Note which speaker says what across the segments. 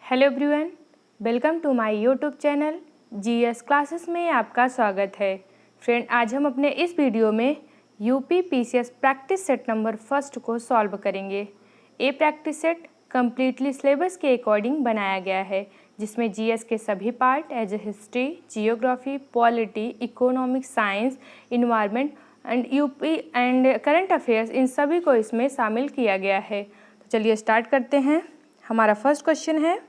Speaker 1: Hello everyone, welcome to my YouTube channel GS classes में आपका स्वागत है। फ्रेंड, आज हम अपने इस वीडियो में UP PCS practice set number first को सॉल्व करेंगे। ये प्रैक्टिस सेट कम्प्लीटली सिलेबस के अकॉर्डिंग बनाया गया है, जिसमें जीएस के सभी part as history, geography, polity, economics, science, environment and UP and current affairs, इन सभी को इसमें शामिल किया गया है। तो चलिए स्टार्ट करते हैं। हमारा फर्स्ट क्वेश्चन है,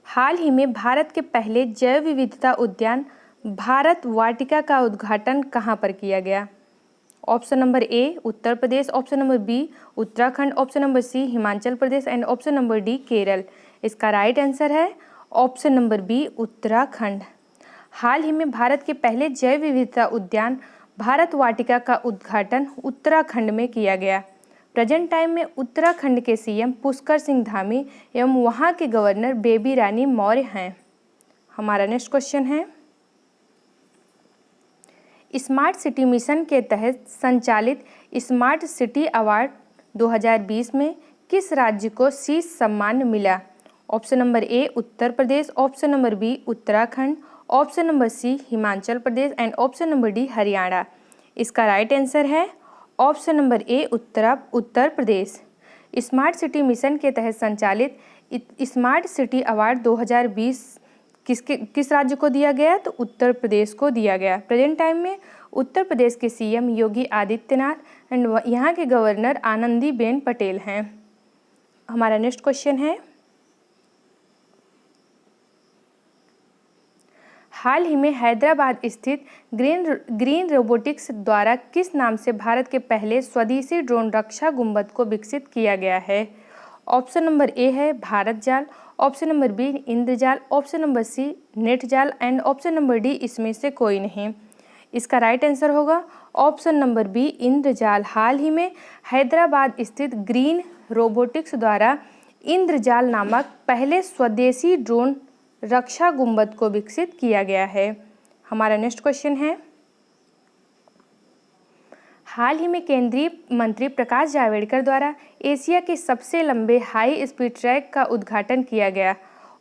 Speaker 1: हाल ही में भारत के पहले जैव विविधता उद्यान भारत वाटिका का उद्घाटन कहाँ पर किया गया? Option number A Uttar Pradesh, option number B Uttarakhand, option number C Himachal Pradesh and option number D Kerala. इसका राइट आंसर है ऑप्शन नंबर बी उत्तराखंड। हाल ही में भारत के पहले जैव विविधता उद्यान भारत वाटिका का उद्घाटन उत्तराखंड में किया गया। प्रेजेंट टाइम में उत्तराखंड के सीएम पुष्कर सिंह धामी एवं वहां के गवर्नर बेबी रानी मौर्य हैं। हमारा नेक्स्ट क्वेश्चन है, स्मार्ट सिटी मिशन के तहत संचालित स्मार्ट सिटी अवार्ड 2020 में किस राज्य को शीर्ष सम्मान मिला? Option number A Uttar Pradesh, option number B Uttarakhand, option number C Himachal Pradesh and option number D Haryana. इसका राइट आंसर है option number A Uttar Pradesh. Smart city mission के तहत संचालित स्मार्ट सिटी अवार्ड 2020 किस राज्य को दिया गया? तो उत्तर प्रदेश को दिया गया। प्रेजेंट टाइम में उत्तर प्रदेश के सीएम योगी आदित्यनाथ एंड यहाँ के गवर्नर आनंदीबेन पटेल हैं। हमारा नेक्स्ट क्वेश्चन है, हाल ही में हैदराबाद स्थित ग्रीन रोबोटिक्स द्वारा किस नाम से भारत के पहले स्वदेशी ड्रोन रक्षा गुंबद को विकसित किया गया है? ऑप्शन नंबर ए है भारत जाल, option number B Indrajaal, option number C net जाल एंड ऑप्शन नंबर डी इसमें से कोई नहीं। इसका राइट आंसर होगा ऑप्शन नंबर बी इंद्रजाल। हाल ही में हैदराबाद स्थित ग्रीन रोबोटिक्स द्वारा इंद्रजाल नामक पहले स्वदेशी ड्रोन रक्षा गुंबद को विकसित किया गया है। हमारा नेक्स्ट क्वेश्चन है, हाल ही में केंद्रीय मंत्री प्रकाश जावड़ेकर द्वारा एशिया के सबसे लंबे हाई स्पीड ट्रैक का उद्घाटन किया गया।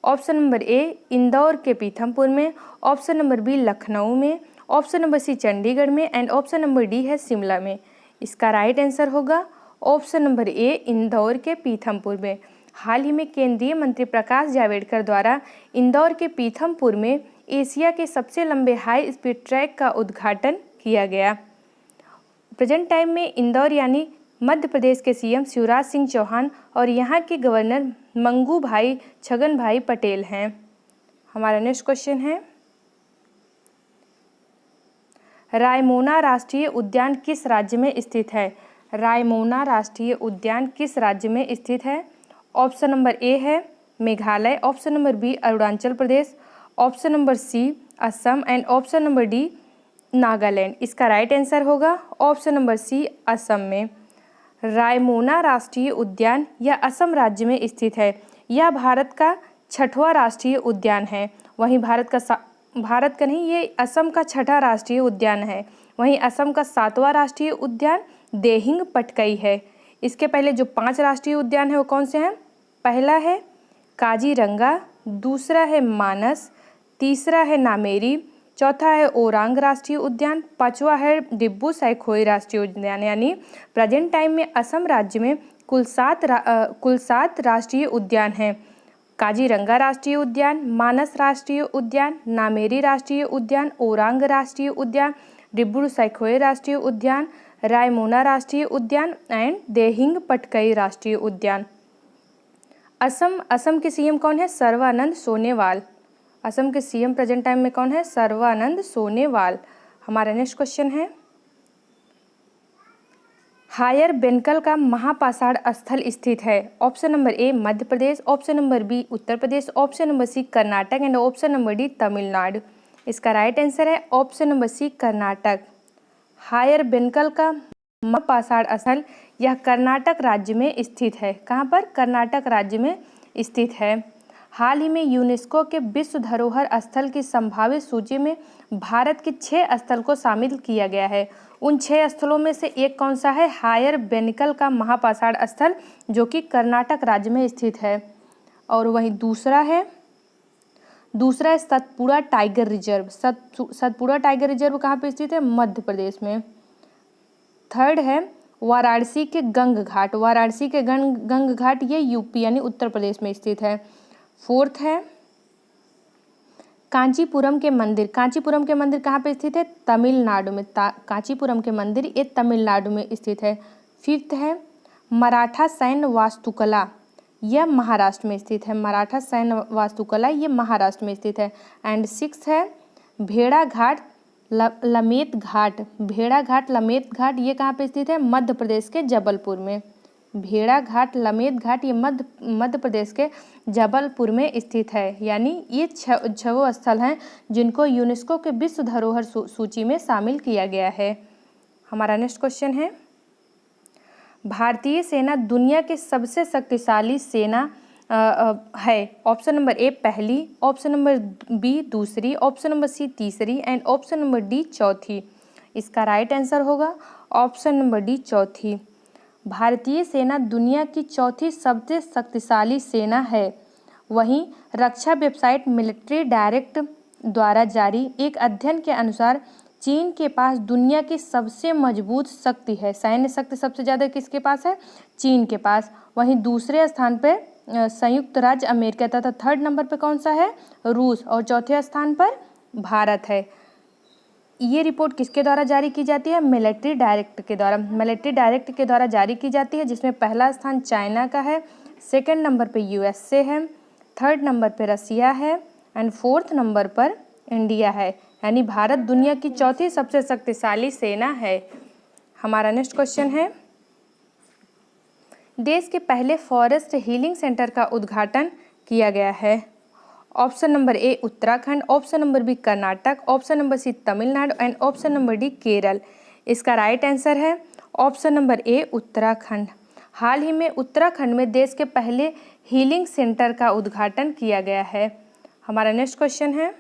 Speaker 1: ऑप्शन नंबर ए इंदौर के पीथमपुर में, ऑप्शन नंबर बी लखनऊ में, ऑप्शन नंबर सी चंडीगढ़ में एंड ऑप्शन नंबर डी है शिमला में। इसका राइट आंसर होगा ऑप्शन नंबर ए इंदौर के पीथमपुर में। हाल ही में केंद्रीय मंत्री प्रकाश जावड़ेकर द्वारा इंदौर के पीथमपुर में एशिया के सबसे लंबे हाई स्पीड ट्रैक का उद्घाटन किया गया। प्रेजेंट टाइम में इंदौर यानी मध्य प्रदेश के सीएम शिवराज सिंह चौहान और यहाँ के गवर्नर मंगू भाई छगन भाई पटेल हैं। हमारा नेक्स्ट क्वेश्चन है, रायमोना राष्ट्रीय उद्यान किस राज्य में स्थित है? रायमोना राष्ट्रीय उद्यान किस राज्य में स्थित है? ऑप्शन नंबर ए है Meghalaya, option number B Arunachal Pradesh, option number C Assam and option number D Nagaland. इसका राइट आंसर होगा ऑप्शन नंबर सी असम में। रायमोना राष्ट्रीय उद्यान यह असम राज्य में स्थित है। यह भारत का 6वां राष्ट्रीय उद्यान है। वहीं भारत का नहीं, ये असम का 6ठा राष्ट्रीय उद्यान है। वहीं असम का 7वां राष्ट्रीय उद्यान देहिंग पटकई है। इसके पहले जो 5 राष्ट्रीय उद्यान है वो कौन से हैं? पहला है काजीरंगा, दूसरा है मानस, तीसरा है नामेरी, चौथा है ओरांग राष्ट्रीय उद्यान, 5वां है डिब्रू सैखोई राष्ट्रीय उद्यान। यानी प्रेजेंट टाइम में असम राज्य में कुल 7 राष्ट्रीय उद्यान हैं। काजीरंगा राष्ट्रीय उद्यान, मानस राष्ट्रीय उद्यान, नामेरी राष्ट्रीय उद्यान, ओरांग राष्ट्रीय उद्यान, डिब्रू सैखोई राष्ट्रीय उद्यान, रायमोना राष्ट्रीय उद्यान एंड देहिंग पटकई राष्ट्रीय उद्यान। असम के सीएम कौन है? सर्बानंद सोनोवाल। असम के सीएम प्रेजेंट टाइम में कौन है? सर्बानंद सोनोवाल। हमारा नेक्स्ट क्वेश्चन है, हायर बेनकल का महापाषाण स्थल स्थित है। Option number A Madhya Pradesh, option number B Uttar Pradesh, option number C Karnataka and option number D Tamil Nadu. इसका राइट आंसर है option number C Karnataka. Hire Benkal का महापाषाण स्थल यह कर्नाटक राज्य में स्थित है। कहाँ पर? कर्नाटक राज्य में स्थित है। हाल ही में यूनेस्को के विश्व धरोहर स्थल की संभावित सूची में भारत के 6 स्थल को शामिल किया गया है। उन 6 स्थलों में से एक कौन सा है? हायर बेनिकल का महापाषाण स्थल, जो कि कर्नाटक राज्य में स्थित है। और वहीं दूसरा है Satpura tiger reserve. Satpura tiger reserve कहाँ पे स्थित है? मध्य प्रदेश में। थर्ड है वाराणसी के गंग घाट। वाराणसी के गंग घाट ये यूपी यानी उत्तर प्रदेश में स्थित है। फोर्थ है कांचीपुरम के मंदिर। कांचीपुरम के मंदिर कहाँ पे स्थित है? तमिलनाडु में। कांचीपुरम के मंदिर ये तमिलनाडु में स्थित है। फिफ्थ है मराठा सैन्य वास्तुकला, यह महाराष्ट्र में स्थित है। मराठा सैन्य वास्तुकला ये महाराष्ट्र में स्थित है। एंड सिक्स है भेड़ाघाट लमेत घाट। भेड़ाघाट लमेत घाट ये कहाँ पे स्थित है? मध्य प्रदेश के जबलपुर में। भेड़ाघाट लमेत घाट ये मध्य प्रदेश के जबलपुर में स्थित है। यानी ये 6 स्थल हैं जिनको यूनेस्को के विश्व धरोहर सूची में शामिल किया गया है। हमारा नेक्स्ट क्वेश्चन है, भारतीय सेना दुनिया के सबसे शक्तिशाली सेना है। ऑप्शन नंबर ए पहली, ऑप्शन नंबर बी दूसरी, ऑप्शन नंबर सी तीसरी एंड ऑप्शन नंबर डी चौथी। इसका राइट आंसर होगा ऑप्शन नंबर डी चौथी। भारतीय सेना दुनिया की चौथी सबसे शक्तिशाली सेना है। वहीं रक्षा वेबसाइट मिलिट्री डायरेक्ट द्वारा जारी एक अध्ययन के अनुसार चीन के पास दुनिया की सबसे मजबूत शक्ति है। सैन्य शक्ति सबसे ज़्यादा किसके पास है? चीन के पास। वहीं दूसरे स्थान पे संयुक्त राज्य अमेरिका तथा थर्ड नंबर पे कौन सा है? रूस। और चौथे स्थान पर भारत है। ये रिपोर्ट किसके द्वारा जारी की जाती है? मिलिट्री डायरेक्ट के द्वारा। मिलिट्री डायरेक्ट के द्वारा जारी की जाती है, जिसमें पहला स्थान चाइना का है, सेकंड नंबर पे यूएसए है, थर्ड नंबर पे रसिया है एंड फोर्थ नंबर पर इंडिया है। यानी भारत दुनिया की चौथी सबसे शक्तिशाली सेना है। हमारा नेक्स्ट क्वेश्चन है, देश के पहले फॉरेस्ट हीलिंग सेंटर का उद्घाटन किया गया है। Option number A Uttarakhand, option number B Karnataka, option number C Tamil Nadu and option number D Kerala. इसका राइट आंसर है ऑप्शन नंबर ए उत्तराखंड। हाल ही में उत्तराखंड में देश के पहले हीलिंग सेंटर का उद्घाटन किया गया है। हमारा नेक्स्ट क्वेश्चन है,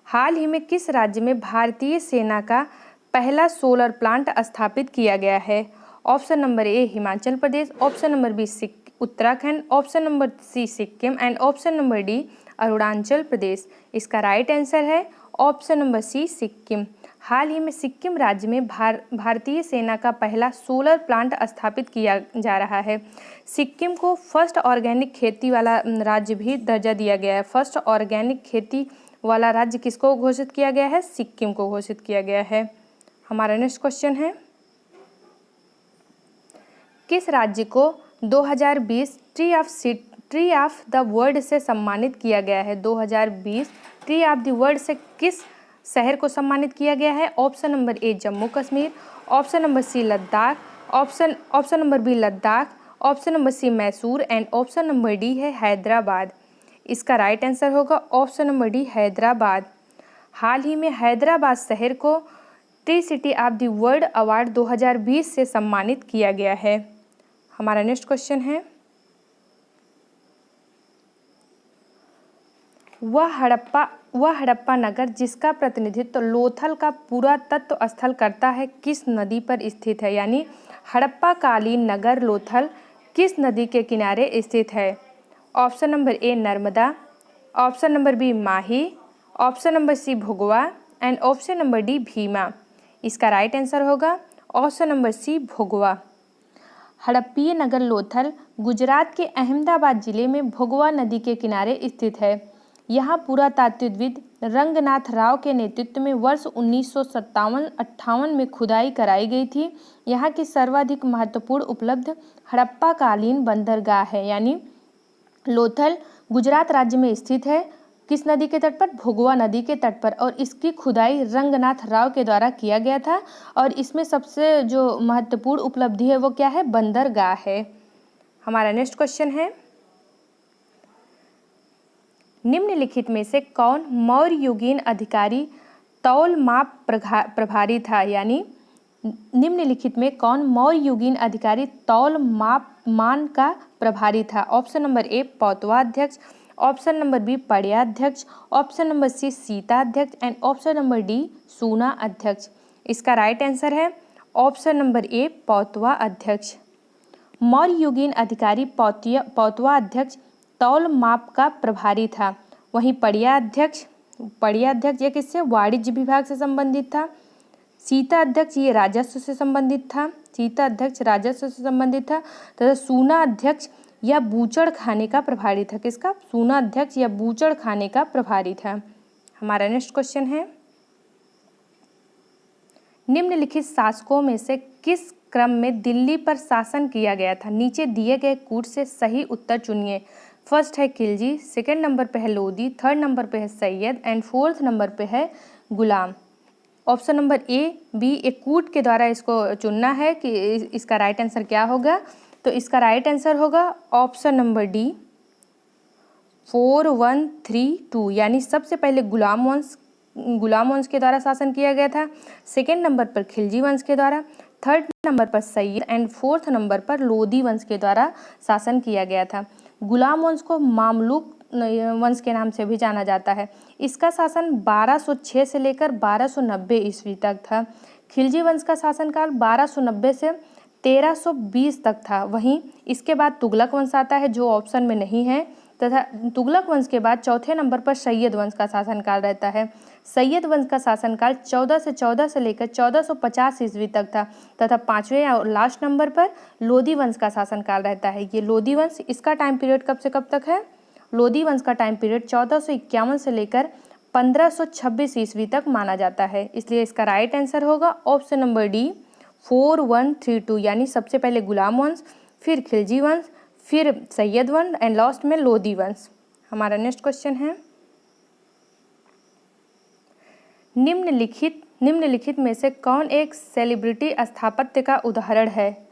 Speaker 1: हाल ही में किस राज्य में भारतीय सेना का पहला सोलर प्लांट स्थापित किया गया है? Option number A Himachal Pradesh, option number B Uttarakhand, option number C Sikkim and option number D Arunachal Pradesh. इसका राइट आंसर है ऑप्शन नंबर सी सिक्किम। हाल ही में सिक्किम राज्य में भारतीय सेना का पहला सोलर प्लांट स्थापित किया जा रहा है। सिक्किम को फर्स्ट ऑर्गेनिक खेती वाला राज्य भी दर्जा दिया गया है। फर्स्ट ऑर्गेनिक खेती वाला राज्य किसको घोषित किया गया है? सिक्किम को घोषित किया गया है। हमारा नेक्स्ट क्वेश्चन है, किस राज्य को 2020 ट्री ऑफ द वर्ल्ड से सम्मानित किया गया है? 2020 ट्री ऑफ द वर्ल्ड से किस शहर को सम्मानित किया गया है? Option number A Jammu Kashmir, option number C Ladakh, option number B Ladakh, option number C Mysore and option number D है हैदराबाद। इसका राइट आंसर होगा ऑप्शन नंबर डी हैदराबाद। हाल ही में हैदराबाद शहर को tree city of the world award 2020 से सम्मानित किया गया है। हमारा नेक्स्ट क्वेश्चन है, वह हड़प्पा नगर जिसका प्रतिनिधित्व लोथल का पुरातत्व स्थल करता है किस नदी पर स्थित है? यानी हड़प्पा कालीन नगर लोथल किस नदी के किनारे स्थित है? Option number A Narmada, option number B Mahi, option number C Bhogava and option number D Bhima. इसका राइट आंसर होगा ऑप्शन नंबर सी भोगवा। हड़प्पीय नगर लोथल गुजरात के अहमदाबाद जिले में भोगवा नदी के किनारे स्थित है। यहाँ पुरातात्विद रंगनाथ राव के नेतृत्व में वर्ष 1957-58 में खुदाई कराई गई थी। यहाँ की सर्वाधिक महत्वपूर्ण उपलब्ध हड़प्पा कालीन बंदरगाह है। यानी लोथल गुजरात राज्य में स्थित है। किस नदी के तट पर? भोगवा नदी के तट पर। और इसकी खुदाई रंगनाथ राव के द्वारा किया गया था। और इसमें सबसे जो महत्वपूर्ण उपलब्धि है वो क्या है? बंदरगाह है। हमारा नेक्स्ट क्वेश्चन है, निम्नलिखित में से कौन मौर्य युगीन अधिकारी तौल माप प्रभारी था? यानी निम्नलिखित में कौन मौर्य युगीन अधिकारी तौल माप मान का प्रभारी था? ऑप्शन नंबर ए पौतवाध्यक्ष, ऑप्शन नंबर बी पड़याध्यक्ष, ऑप्शन नंबर सी सीताध्यक्ष एंड ऑप्शन नंबर डी सूना अध्यक्ष। इसका राइट आंसर है ऑप्शन नंबर ए पौतवा अध्यक्ष। मौर्य युगीन अधिकारी पौतवा अध्यक्ष तौल माप का प्रभारी था। वहीं पड़याध्यक्ष ये किससे? वाणिज्य विभाग से संबंधित था। सीता अध्यक्ष ये राजस्व से संबंधित था। सीता अध्यक्ष राजस्व से संबंधित था तथा सूना अध्यक्ष या बूचड़ खाने का प्रभारी था। किसका? सूना अध्यक्ष या बूचड़ खाने का प्रभारी था। हमारा नेक्स्ट क्वेश्चन है, निम्नलिखित शासकों में से किस क्रम में दिल्ली पर शासन किया गया था? नीचे दिए गए कूट से सही उत्तर चुनिए। फर्स्ट है खिलजी, सेकंड नंबर पे है लोदी, थर्ड नंबर पे है सैयद एंड फोर्थ नंबर पे है गुलाम। ऑप्शन नंबर ए बी एक कूट के द्वारा इसको चुनना है कि इसका राइट आंसर क्या होगा। तो इसका राइट आंसर होगा ऑप्शन नंबर डी 4132, यानी सबसे पहले गुलाम वंश के द्वारा शासन किया गया था, सेकेंड नंबर पर खिलजी वंश के द्वारा, थर्ड नंबर पर सैयद एंड फोर्थ नंबर पर लोदी वंश के द्वारा शासन किया गया था। गुलाम वंश को मामलुक वंश के नाम से भी जाना जाता है। इसका शासन 1206 से लेकर 1290 ईस्वी तक था। खिलजी वंश का शासनकाल 1290 से 1320 तक था। वहीं इसके बाद तुगलक वंश आता है जो ऑप्शन में नहीं है, तथा तुगलक वंश के बाद चौथे नंबर पर सैयद वंश का शासनकाल रहता है। सैयद वंश का शासनकाल 1414 से लेकर 1450 ईस्वी तक था तथा पाँचवें और लास्ट नंबर पर लोदी वंश का शासनकाल रहता है। ये लोदी वंश, इसका टाइम पीरियड कब से कब तक है? लोदी वंश का टाइम पीरियड 1451 से लेकर 1526 ईस्वी तक माना जाता है। इसलिए इसका राइट आंसर होगा ऑप्शन नंबर डी 4132, यानी सबसे पहले गुलाम वंश, फिर खिलजी वंश, फिर सैयद वंश एंड लास्ट में लोदी वंश। हमारा नेक्स्ट क्वेश्चन है, निम्नलिखित में से कौन एक सेलिब्रिटी स्थापत्य का उदाहरण है?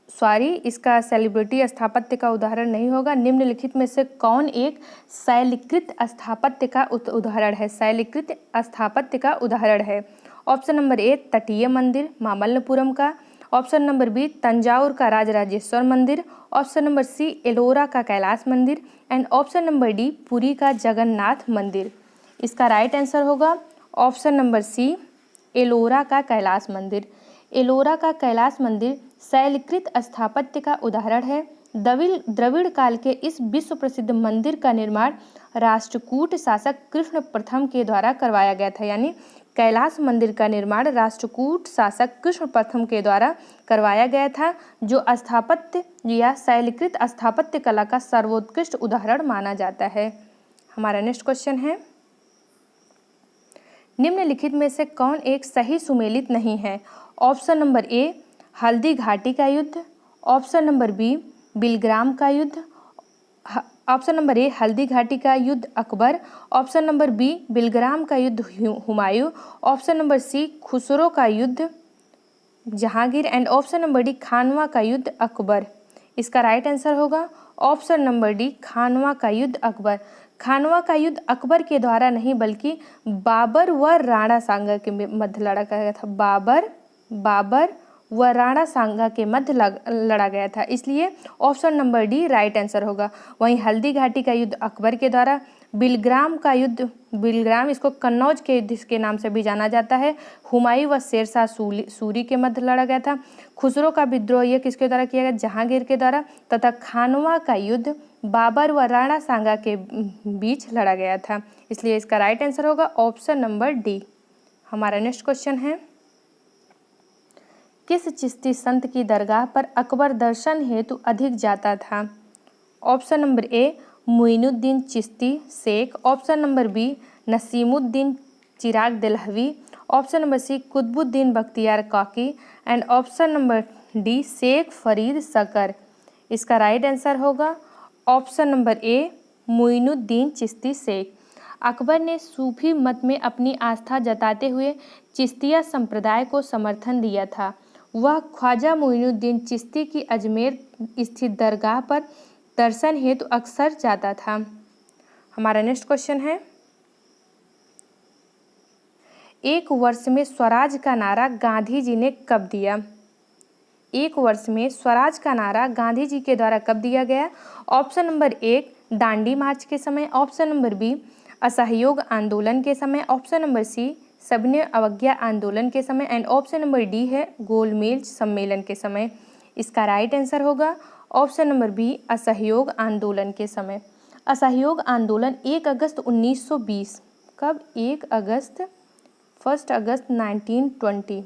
Speaker 1: सॉरी, इसका सेलिब्रिटी स्थापत्य का उदाहरण नहीं होगा। निम्नलिखित में से कौन एक शैलीकृत स्थापत्य का उदाहरण है? शैलीकृत स्थापत्य का उदाहरण है। ऑप्शन नंबर ए तटीय मंदिर मामल्लपुरम का, ऑप्शन नंबर बी तंजावुर का राजराजेश्वर मंदिर, ऑप्शन नंबर सी एलोरा का कैलाश मंदिर and option number D Puri का जगन्नाथ मंदिर। इसका राइट आंसर होगा ऑप्शन नंबर सी एलोरा का कैलाश मंदिर। एलोरा का कैलाश मंदिर शैलीकृत स्थापत्य का उदाहरण है। द्रविड़ काल के इस विश्व प्रसिद्ध मंदिर का निर्माण राष्ट्रकूट शासक कृष्ण प्रथम के द्वारा करवाया गया था। यानी कैलाश मंदिर का निर्माण राष्ट्रकूट शासक कृष्ण प्रथम के द्वारा करवाया गया था, जो स्थापत्य या शैलीकृत स्थापत्य कला का सर्वोत्कृष्ट उदाहरण माना जाता है। हमारा नेक्स्ट क्वेश्चन है, निम्नलिखित में से कौन एक सही सुमेलित नहीं है? ऑप्शन नंबर ए हल्दी घाटी का युद्ध, ऑप्शन नंबर बी बिलग्राम का युद्ध, ऑप्शन नंबर ए हल्दी घाटी का युद्ध Akbar, option number B Bilgram का युद्ध Humayun, option number C Khusro का युद्ध Jahangir and option number D Khanwa का युद्ध अकबर। इसका राइट आंसर होगा ऑप्शन नंबर डी खानवा का युद्ध अकबर। खानवा का युद्ध अकबर के द्वारा नहीं बल्कि बाबर व राणा सांगा के मध्य लड़ा गया था। बाबर व राणा सांगा के मध्य लड़ा गया था, इसलिए option number D right answer होगा। वहीं हल्दी घाटी का युद्ध अकबर के द्वारा, बिलग्राम का युद्ध, बिलग्राम इसको कन्नौज के युद्ध के नाम से भी जाना जाता है, हुमायूं व शेरशाह सूरी के मध्य लड़ा गया था। खुसरो का विद्रोह ये किसके द्वारा किया गया? जहांगीर के द्वारा। तथा खानवा का युद्ध बाबर व राणा सांगा के बीच लड़ा गया था, इसलिए इसका राइट आंसर होगा ऑप्शन नंबर डी। हमारा नेक्स्ट क्वेश्चन है, किस चिश्ती संत की दरगाह पर अकबर दर्शन हेतु अधिक जाता था? Option number A Muinuddin Chishti Sheikh, option number B Nasimuddin Chirag Dehlavi, option number C Qutbuddin Bakhtiyar Kaki and option number D Sheikh Farid Sakar. इसका राइट आंसर होगा option number A Muinuddin Chishti Sheikh. Akbar ने सूफी मत में अपनी आस्था जताते हुए चिश्तिया संप्रदाय को समर्थन दिया था। वह ख्वाजा मुइनुद्दीन चिश्ती की अजमेर स्थित दरगाह पर दर्शन हेतु अक्सर जाता था। हमारा नेक्स्ट क्वेश्चन है, एक वर्ष में स्वराज का नारा गांधी जी ने कब दिया? एक वर्ष में स्वराज का नारा गांधी जी के द्वारा कब दिया गया? ऑप्शन नंबर 1 दांडी मार्च के समय, ऑप्शन नंबर बी असहयोग आंदोलन के समय, ऑप्शन नंबर सी सविनय अवज्ञा आंदोलन के समय एंड ऑप्शन नंबर डी है गोलमेज सम्मेलन के समय। इसका राइट आंसर होगा ऑप्शन नंबर बी असहयोग आंदोलन के समय। असहयोग आंदोलन 1 अगस्त 1920 कब? 1 अगस्त 1920।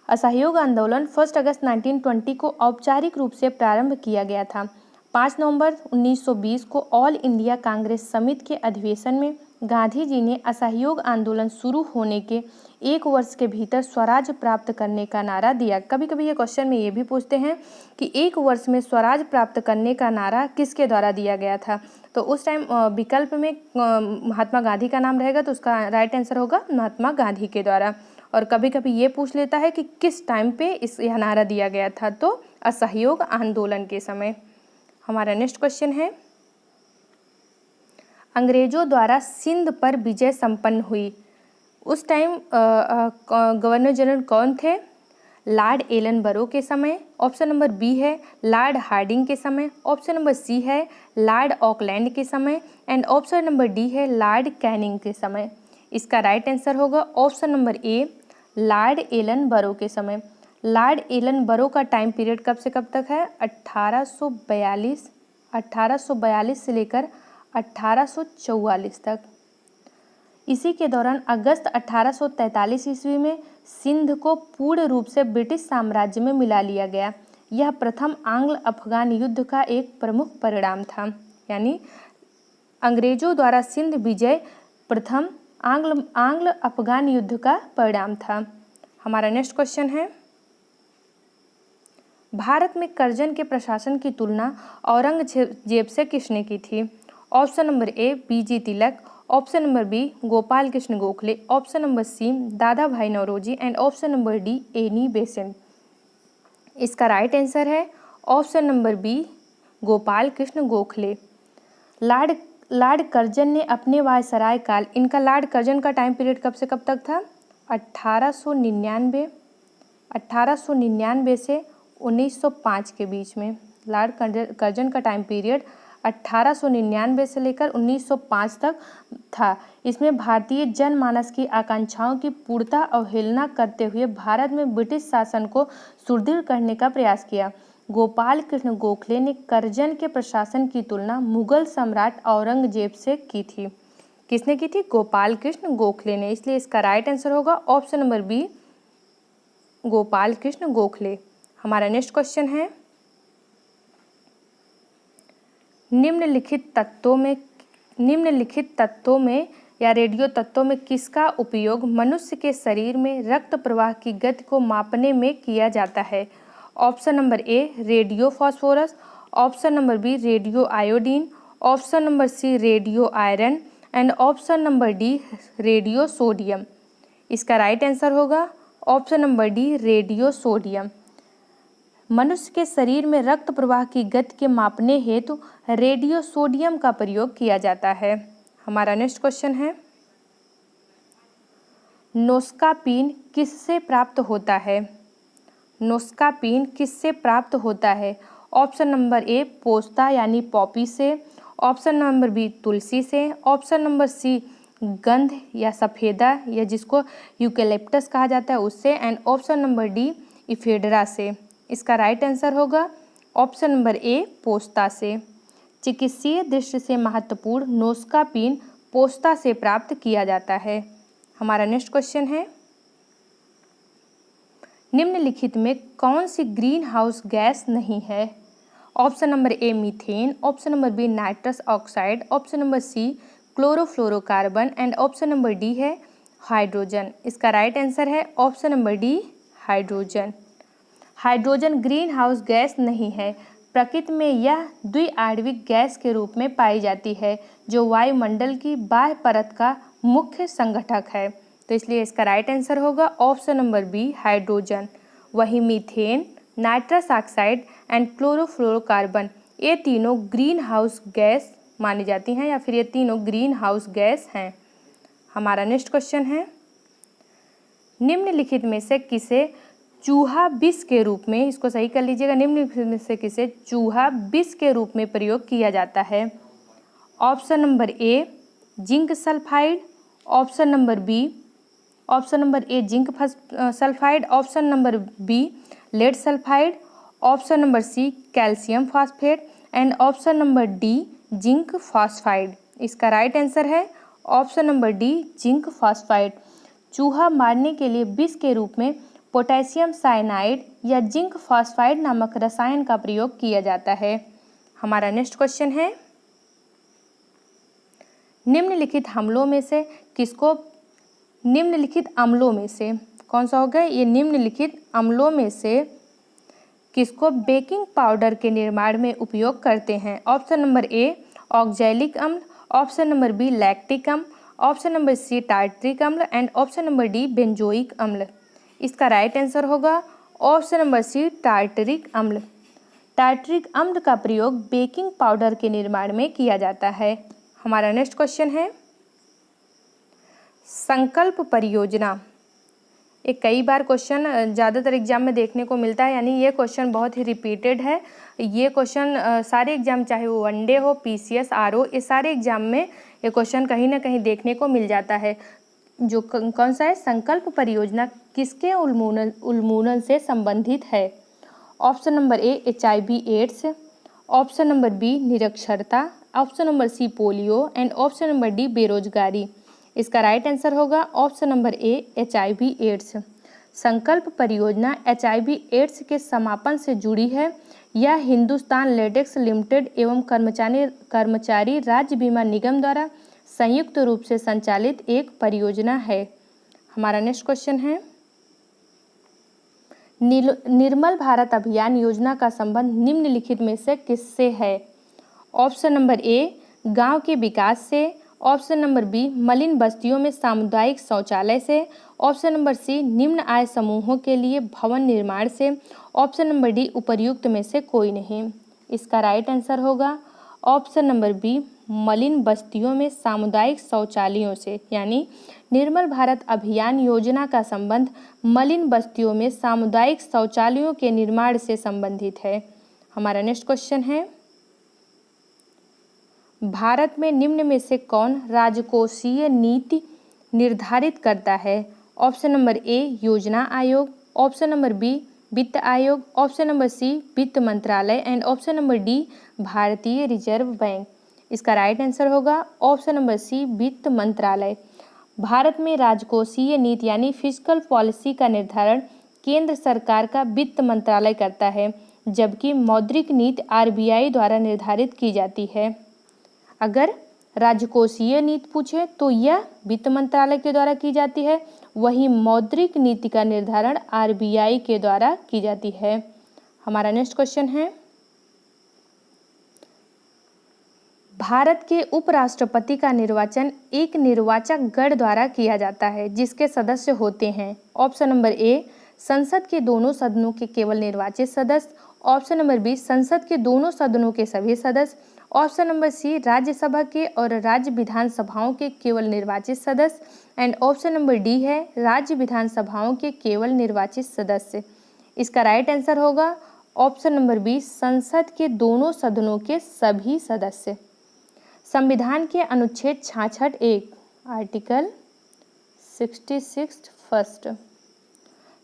Speaker 1: असहयोग आंदोलन 1 अगस्त 1920 को औपचारिक रूप से प्रारंभ किया गया था। 5 नवंबर 1920 को ऑल इंडिया कांग्रेस समिति के अधिवेशन में गांधी जी ने असहयोग आंदोलन शुरू होने के 1 वर्ष के भीतर स्वराज प्राप्त करने का नारा दिया। कभी कभी ये क्वेश्चन में ये भी पूछते हैं कि 1 वर्ष में स्वराज प्राप्त करने का नारा किसके द्वारा दिया गया था? तो उस टाइम विकल्प में महात्मा गांधी का नाम रहेगा, तो उसका राइट आंसर होगा महात्मा गांधी के द्वारा। और कभी कभी ये पूछ लेता है कि किस टाइम पे यह नारा दिया गया था, तो असहयोग आंदोलन के समय। हमारा नेक्स्ट क्वेश्चन है, अंग्रेजों द्वारा सिंध पर विजय संपन्न हुई। उस टाइम गवर्नर जनरल कौन थे? लॉर्ड एलन बरो के समय, ऑप्शन नंबर बी है लॉर्ड हार्डिंग के समय, ऑप्शन नंबर सी है लॉर्ड ऑकलैंड के समय एंड ऑप्शन नंबर डी है लॉर्ड कैनिंग के समय। इसका राइट आंसर होगा option number A Lord Ellenborough के समय। लॉर्ड एलन बरो का टाइम पीरियड कब से कब तक है? 1842 से लेकर 1844 तक। इसी के दौरान अगस्त 1843 ईस्वी में सिंध को पूर्ण रूप से ब्रिटिश साम्राज्य में मिला लिया गया। यह प्रथम आंग्ल अफगान युद्ध का एक प्रमुख परिणाम था। यानी अंग्रेजों द्वारा सिंध विजय प्रथम आंग्ल अफगान युद्ध का परिणाम था। हमारा नेक्स्ट क्वेश्चन है, भारत में करजन के प्रशासन की तुलना औरंगजेब से किसने की थी? Option number A B G Tilak, option number B Gopal Krishna Gokhale, option number C Dadabhai Naoroji and option number D Annie Besant. इसका राइट आंसर है option number B Gopal Krishna Gokhale. Lord Curzon ने अपने वायसराय काल, इनका लॉर्ड करजन का टाइम पीरियड कब से कब तक था? 1899 से 1905 के बीच में। लॉर्ड करजन का टाइम पीरियड 1899 से लेकर 1905 तक था। इसमें भारतीय जनमानस की आकांक्षाओं की पूर्णतः अवहेलना करते हुए भारत में ब्रिटिश शासन को सुदृढ़ करने का प्रयास किया। गोपाल कृष्ण गोखले ने करजन के प्रशासन की तुलना मुगल सम्राट औरंगजेब से की थी। किसने की थी? गोपाल कृष्ण गोखले ने। इसलिए इसका राइट आंसर होगा option number B Gopal Krishna Gokhale. हमारा नेक्स्ट क्वेश्चन है, निम्नलिखित तत्वों में या रेडियो तत्वों में किसका उपयोग मनुष्य के शरीर में रक्त प्रवाह की गति को मापने में किया जाता है? Option number A radio phosphorus, option number B radio iodine, option number C radio iron and option number D radio sodium. इसका राइट आंसर होगा option number D radio sodium. मनुष्य के शरीर में रक्त प्रवाह की गति के मापने हेतु रेडियो सोडियम का प्रयोग किया जाता है। हमारा नेक्स्ट क्वेश्चन है, नोस्कापीन किससे प्राप्त होता है? नोस्कापीन किससे प्राप्त होता है? ऑप्शन नंबर ए पोस्ता यानी पॉपी से, ऑप्शन नंबर बी तुलसी से, ऑप्शन नंबर सी गंध या सफ़ेदा या जिसको यूकेलिप्टस कहा जाता है उससे and option number D ephedra से। इसका राइट आंसर होगा ऑप्शन नंबर ए पोस्ता से। चिकित्सीय दृष्टि से महत्वपूर्ण नोस्कापीन पोस्ता से प्राप्त किया जाता है। हमारा नेक्स्ट क्वेश्चन है, निम्नलिखित में कौन सी ग्रीन हाउस गैस नहीं है? Option number A methane, option number B nitrous oxide, option number C chlorofluorocarbon and option number D है हाइड्रोजन। इसका राइट आंसर है option number D hydrogen. Hydrogen green house gas नहीं है। प्रकृति में यह द्विआण्विक गैस के रूप में पाई जाती है जो वायुमंडल की बाह्य परत का मुख्य संघटक है। तो इसलिए इसका राइट आंसर होगा ऑप्शन नंबर बी हाइड्रोजन। वहीं methane, nitrous oxide and chlorofluorocarbon ये तीनों ग्रीन हाउस गैस मानी जाती हैं या फिर ये तीनों ग्रीन हाउस गैस हैं। हमारा नेक्स्ट क्वेश्चन है, निम्नलिखित में से किसे चूहा विष के रूप में, इसको सही कर लीजिएगा, निम्नलिखित में से किसे चूहा विष के रूप में प्रयोग किया जाता है? Option number A zinc sulphide, option number A zinc sulphide, option number B lead sulphide, option number C calcium phosphate and option number D zinc phosphide. इसका राइट आंसर है option number D zinc phosphide. चूहा मारने के लिए विष के रूप में पोटेशियम साइनाइड या जिंक फॉस्फाइड नामक रसायन का प्रयोग किया जाता है। हमारा नेक्स्ट क्वेश्चन है, निम्नलिखित अम्लों में से कौन सा होगा? ये निम्नलिखित अम्लों में से किसको बेकिंग पाउडर के निर्माण में उपयोग करते हैं? ऑप्शन नंबर ए ऑक्जेलिक अम्ल, ऑप्शन नंबर बी लैक्टिक अम्ल, ऑप्शन नंबर सी टार्टरिक अम्ल and option number D benzoic अम्ल। इसका राइट आंसर होगा ऑप्शन नंबर सी टार्टरिक अम्ल। टार्टरिक अम्ल का प्रयोग बेकिंग पाउडर के निर्माण में किया जाता है। हमारा नेक्स्ट क्वेश्चन है, संकल्प परियोजना। एक कई बार क्वेश्चन ज़्यादातर एग्जाम में देखने को मिलता है, यानी ये क्वेश्चन बहुत ही रिपीटेड है। ये क्वेश्चन सारे एग्जाम, चाहे वो वनडे हो, पीसीएस, आरओ, ये सारे एग्जाम में ये क्वेश्चन कहीं ना कहीं देखने को मिल जाता है। जो कौन सा है? संकल्प परियोजना किसके उन्मूलन से संबंधित है? Option number A HIV AIDS, option number B निरक्षरता, option number C polio and option number D बेरोजगारी। इसका राइट आंसर होगा option number A HIV AIDS. संकल्प परियोजना HIV एड्स के समापन से जुड़ी है। यह हिंदुस्तान लेटेक्स लिमिटेड एवं कर्मचारी राज्य बीमा निगम द्वारा संयुक्त रूप से संचालित एक परियोजना है। हमारा नेक्स्ट क्वेश्चन है, निर्मल भारत अभियान योजना का संबंध निम्नलिखित में से किससे है? ऑप्शन नंबर ए गांव के विकास से, ऑप्शन नंबर बी मलिन बस्तियों में सामुदायिक शौचालय से, ऑप्शन नंबर सी निम्न आय समूहों के लिए भवन निर्माण से, ऑप्शन नंबर डी उपर्युक्त में से कोई नहीं। इसका राइट आंसर होगा ऑप्शन नंबर बी मलिन बस्तियों में सामुदायिक शौचालयों से, यानी निर्मल भारत अभियान योजना का संबंध मलिन बस्तियों में सामुदायिक शौचालयों के निर्माण से संबंधित है। हमारा नेक्स्ट क्वेश्चन है, भारत में निम्न में से कौन राजकोषीय नीति निर्धारित करता है? ऑप्शन नंबर ए योजना आयोग, ऑप्शन नंबर बी वित्त आयोग, ऑप्शन नंबर सी वित्त मंत्रालय एंड ऑप्शन नंबर डी भारतीय रिजर्व बैंक। इसका राइट आंसर होगा ऑप्शन नंबर सी वित्त मंत्रालय। भारत में राजकोषीय नीति यानी फिस्कल पॉलिसी का निर्धारण केंद्र सरकार का वित्त मंत्रालय करता है, जबकि मौद्रिक नीति RBI द्वारा निर्धारित की जाती है। अगर राजकोषीय नीति पूछे तो यह वित्त मंत्रालय के द्वारा की जाती है, वहीं मौद्रिक नीति का निर्धारण RBI के द्वारा की जाती है। हमारा नेक्स्ट क्वेश्चन है, भारत के उपराष्ट्रपति का निर्वाचन एक निर्वाचक गण द्वारा किया जाता है, जिसके सदस्य होते हैं। ऑप्शन नंबर ए संसद के दोनों सदनों के केवल निर्वाचित सदस्य, ऑप्शन नंबर बी संसद के दोनों सदनों के सभी सदस्य, ऑप्शन नंबर सी राज्यसभा के और राज्य विधानसभाओं के केवल निर्वाचित सदस्य एंड ऑप्शन नंबर डी है राज्य विधानसभाओं के केवल निर्वाचित सदस्य। इसका राइट आंसर होगा ऑप्शन नंबर बी संसद के दोनों सदनों के सभी सदस्य। संविधान के अनुच्छेद 66(1) आर्टिकल 66 फर्स्ट,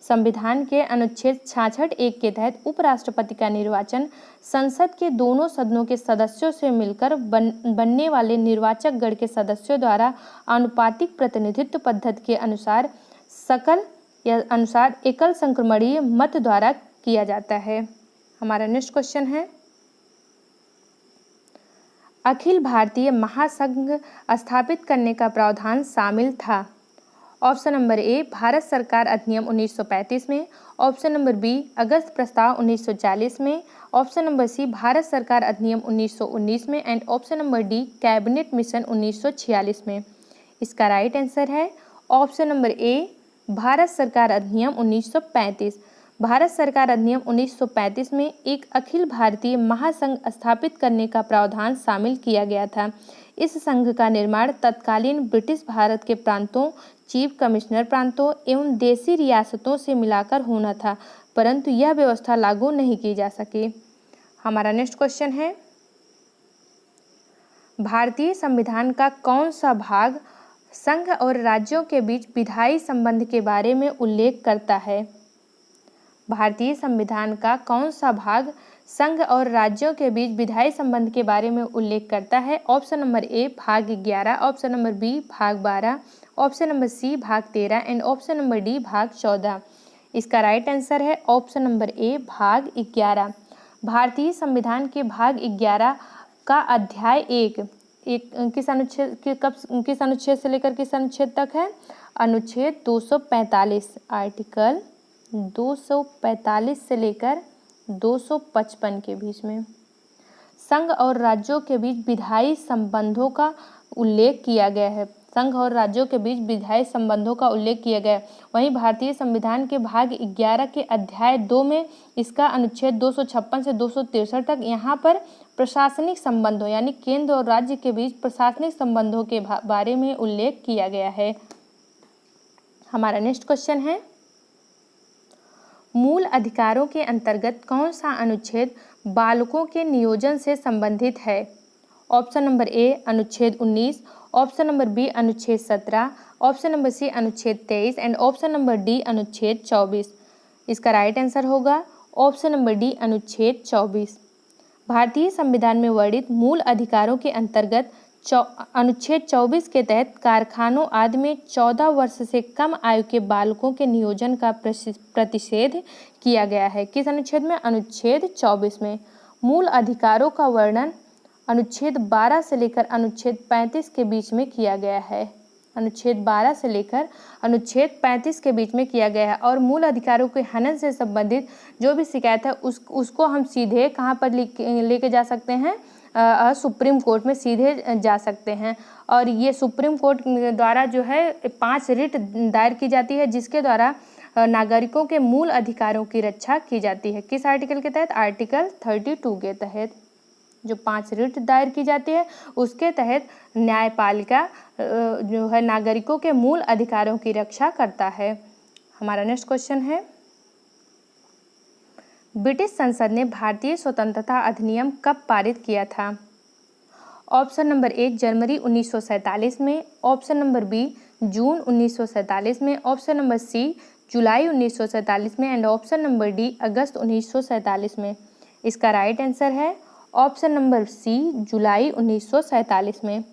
Speaker 1: संविधान के अनुच्छेद 66(1) के तहत उपराष्ट्रपति का निर्वाचन संसद के दोनों सदनों के सदस्यों से मिलकर बनने वाले निर्वाचक गण के सदस्यों द्वारा आनुपातिक प्रतिनिधित्व पद्धति के अनुसार एकल संक्रमणीय मत द्वारा किया जाता है। हमारा नेक्स्ट क्वेश्चन है, अखिल भारतीय महासंघ स्थापित करने का प्रावधान शामिल था। ऑप्शन नंबर ए भारत सरकार अधिनियम 1935 में, ऑप्शन नंबर बी अगस्त प्रस्ताव 1940 में, ऑप्शन नंबर सी भारत सरकार अधिनियम 1919 में and option number D cabinet mission 1946 में। इसका राइट आंसर है ऑप्शन नंबर ए भारत सरकार अधिनियम 1935। भारत सरकार अधिनियम 1935 में एक अखिल भारतीय महासंघ स्थापित करने का प्रावधान शामिल किया गया था। इस संघ का निर्माण तत्कालीन ब्रिटिश भारत के प्रांतों चीफ कमिश्नर प्रांतों एवं देशी रियासतों से मिलाकर होना था, परंतु यह व्यवस्था लागू नहीं की जा सकी। हमारा नेक्स्ट क्वेश्चन है, भारतीय संविधान का कौन सा भाग संघ और राज्यों के बीच विधायी संबंध के बारे में उल्लेख करता है? भारतीय संविधान का कौन सा भाग संघ और राज्यों के बीच विधायी संबंध के बारे में उल्लेख करता है? ऑप्शन नंबर ए भाग 11, ऑप्शन नंबर बी भाग 12, ऑप्शन नंबर सी भाग 13 एंड ऑप्शन नंबर डी भाग 14। इसका राइट आंसर है ऑप्शन नंबर ए भाग 11। भारतीय संविधान के भाग 11 का अध्याय एक किस अनुच्छेद से लेकर किस अनुच्छेद तक है? अनुच्छेद 245, आर्टिकल 245 से लेकर 255 के बीच में संघ और राज्यों के बीच विधायी संबंधों का उल्लेख किया गया है। संघ और राज्यों के बीच विधायी संबंधों का उल्लेख किया गया है। वहीं भारतीय संविधान के भाग 11 के अध्याय 2 में इसका अनुच्छेद 256 से 263 तक यहाँ पर प्रशासनिक संबंधों यानी केंद्र और राज्य के बीच प्रशासनिक संबंधों के बारे में उल्लेख किया गया है। हमारा नेक्स्ट क्वेश्चन है, मूल अधिकारों के अंतर्गत कौन सा अनुच्छेद बालकों के नियोजन से संबंधित है? ऑप्शन नंबर ए अनुच्छेद 19, ऑप्शन नंबर बी अनुच्छेद 17, ऑप्शन नंबर सी अनुच्छेद 23 एंड ऑप्शन नंबर डी अनुच्छेद 24। इसका राइट आंसर होगा ऑप्शन नंबर डी अनुच्छेद 24। भारतीय संविधान में वर्णित मूल अधिकारों के अंतर्गत अनुच्छेद 24 के तहत कारखानों आदि में 14 वर्ष से कम आयु के बालकों के नियोजन का प्रतिषेध किया गया है। किस अनुच्छेद में? अनुच्छेद 24 में। मूल अधिकारों का वर्णन अनुच्छेद 12 से लेकर अनुच्छेद 35 के बीच में किया गया है। अनुच्छेद 12 से लेकर अनुच्छेद 35 के बीच में किया गया है। और मूल अधिकारों के हनन से संबंधित जो भी शिकायत है उसको हम सीधे कहाँ पर लेके जा सकते हैं? सुप्रीम कोर्ट में सीधे जा सकते हैं। और ये सुप्रीम कोर्ट द्वारा जो है 5 रिट दायर की जाती है, जिसके द्वारा नागरिकों के मूल अधिकारों की रक्षा की जाती है। किस आर्टिकल के तहत? आर्टिकल 32 के तहत। जो 5 रिट दायर की जाती है उसके तहत न्यायपालिका जो है नागरिकों के मूल अधिकारों की रक्षा करता है। हमारा नेक्स्ट क्वेश्चन है, ब्रिटिश संसद ने भारतीय स्वतंत्रता अधिनियम कब पारित किया था? ऑप्शन नंबर 1 जनवरी 1947 में, ऑप्शन नंबर बी जून 1947 में, ऑप्शन नंबर सी जुलाई 1947 में एंड ऑप्शन नंबर डी अगस्त 1947 में। इसका राइट आंसर है ऑप्शन नंबर सी जुलाई 1947 में।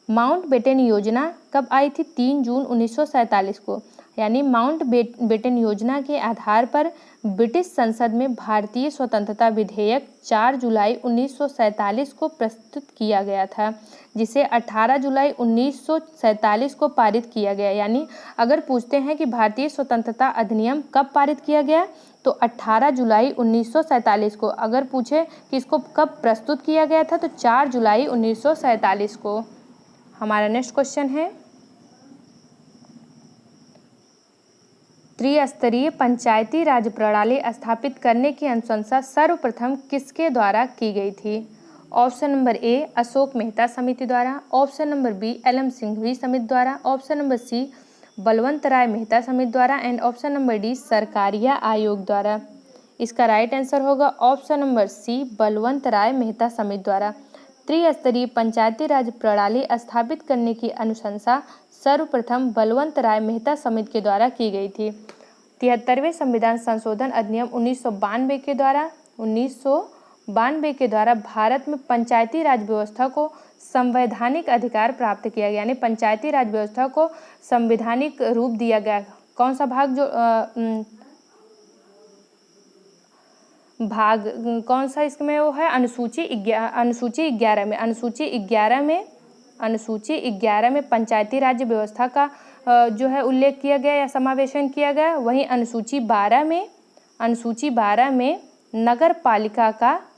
Speaker 1: माउंटबेटन योजना कब आई थी? 3 जून 1947 को। यानी माउंटबेटन योजना के आधार पर ब्रिटिश संसद में भारतीय स्वतंत्रता विधेयक 4 जुलाई 1947 को प्रस्तुत किया गया था, जिसे 18 जुलाई 1947 को पारित किया गया। यानी अगर पूछते हैं कि भारतीय स्वतंत्रता अधिनियम कब पारित किया गया, तो 18 जुलाई 1947 को। अगर पूछे कि इसको कब प्रस्तुत किया गया था, तो 4 जुलाई 1947 को। हमारा नेक्स्ट क्वेश्चन है, त्रिस्तरीय पंचायती राज प्रणाली स्थापित करने की अनुशंसा सर्वप्रथम किसके द्वारा की गई थी? Option number A Ashok Mehta समिति द्वारा, option number B L M. Singhvi समिति द्वारा, option number C Balwant Rai Mehta समिति द्वारा and option number D Sarkaria आयोग द्वारा। इसका राइट आंसर होगा option number C Balwant Rai Mehta समिति द्वारा। त्रिस्तरीय पंचायती राज प्रणाली स्थापित करने की अनुशंसा सर्वप्रथम बलवंत राय मेहता समिति के द्वारा की गई थी। 73वें संविधान संशोधन अधिनियम 1992 के द्वारा भारत में पंचायती राज व्यवस्था को संवैधानिक अधिकार प्राप्त किया गया। यानी पंचायती राज व्यवस्था को संवैधानिक रूप दिया गया। कौन सा भाग कौन सा इसमें वो है? अनुसूची 11 में। अनुसूची 11 में पंचायती राज व्यवस्था का जो है उल्लेख किया गया या समावेशन किया गया। वहीं अनुसूची 12 में नगर पालिका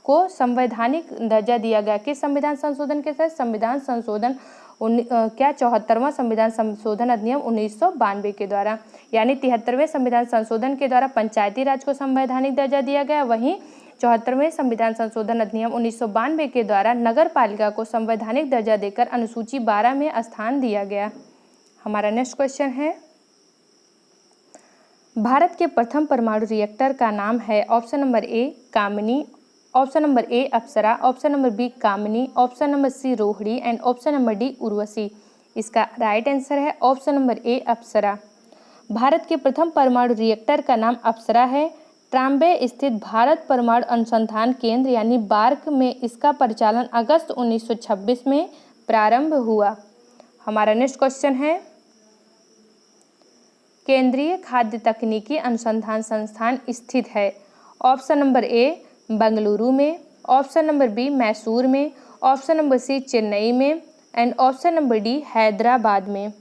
Speaker 1: को संवैधानिक दर्जा दिया गया। किस संविधान संशोधन के तहत? संविधान संशोधन 74वां संविधान संशोधन अधिनियम 1992 के द्वारा। यानी 73वें संविधान संशोधन के द्वारा पंचायती राज को संवैधानिक दर्जा दिया गया। वहीं 74वें संविधान संशोधन अधिनियम 1992 के द्वारा नगर पालिका को संवैधानिक दर्जा देकर अनुसूची 12 में स्थान दिया गया। हमारा नेक्स्ट क्वेश्चन है, भारत के प्रथम परमाणु रिएक्टर का नाम है। Option number A Kamini, option number A Apsara, option number B Kamini, option number C Rohini and option number D Urvashi. इसका राइट आंसर है option number A Apsara. Bharat के प्रथम परमाणु रिएक्टर का नाम अप्सरा है। ट्राम्बे स्थित भारत परमाणु अनुसंधान केंद्र यानी बार्क में इसका परिचालन अगस्त 1926 में प्रारंभ हुआ। हमारा नेक्स्ट क्वेश्चन है, केंद्रीय खाद्य तकनीकी अनुसंधान संस्थान स्थित है। ऑप्शन नंबर ए बेंगलुरु में, ऑप्शन नंबर बी मैसूर में, ऑप्शन नंबर सी चेन्नई में and option number D Hyderabad में।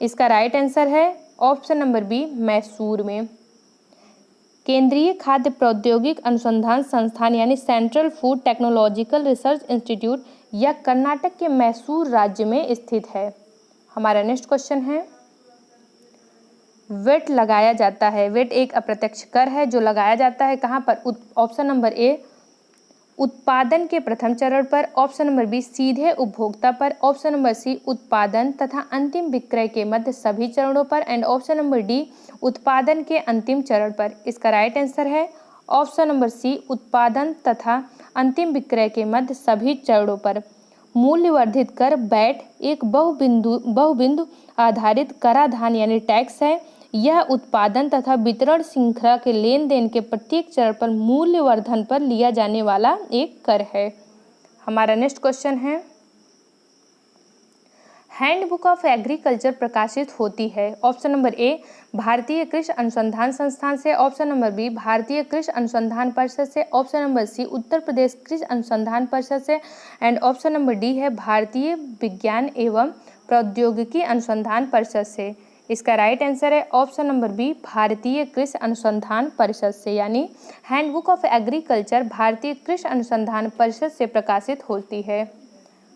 Speaker 1: इसका राइट आंसर है ऑप्शन नंबर बी मैसूर में। केंद्रीय खाद्य प्रौद्योगिक अनुसंधान संस्थान यानी central food technological research institute यह कर्नाटक के मैसूर राज्य में स्थित है। हमारा नेक्स्ट क्वेश्चन है, वेट लगाया जाता है। वेट एक अप्रत्यक्ष कर है जो लगाया जाता है कहाँ पर? ऑप्शन नंबर ए उत्पादन के प्रथम चरण पर, ऑप्शन नंबर बी सीधे उपभोक्ता पर, ऑप्शन नंबर सी उत्पादन तथा अंतिम विक्रय के मध्य सभी चरणों पर एंड ऑप्शन नंबर डी उत्पादन के अंतिम चरण पर। इसका राइट आंसर है ऑप्शन नंबर सी उत्पादन तथा अंतिम विक्रय के मध्य सभी चरणों पर। मूल्यवर्धित कर वैट एक बहुबिंदु आधारित कराधान यानी टैक्स है। यह उत्पादन तथा वितरण श्रृंखला के लेन देन के प्रत्येक चरण पर मूल्यवर्धन पर लिया जाने वाला एक कर है। हमारा नेक्स्ट क्वेश्चन है, हैंडबुक ऑफ एग्रीकल्चर प्रकाशित होती है। ऑप्शन नंबर ए भारतीय कृषि अनुसंधान संस्थान से, ऑप्शन नंबर बी भारतीय कृषि अनुसंधान परिषद से, ऑप्शन नंबर सी उत्तर प्रदेश कृषि अनुसंधान परिषद से एंड ऑप्शन नंबर डी है भारतीय विज्ञान एवं प्रौद्योगिकी अनुसंधान परिषद से। इसका राइट आंसर है ऑप्शन नंबर बी भारतीय कृषि अनुसंधान परिषद से, यानी हैंडबुक ऑफ एग्रीकल्चर भारतीय कृषि अनुसंधान परिषद से प्रकाशित होती है।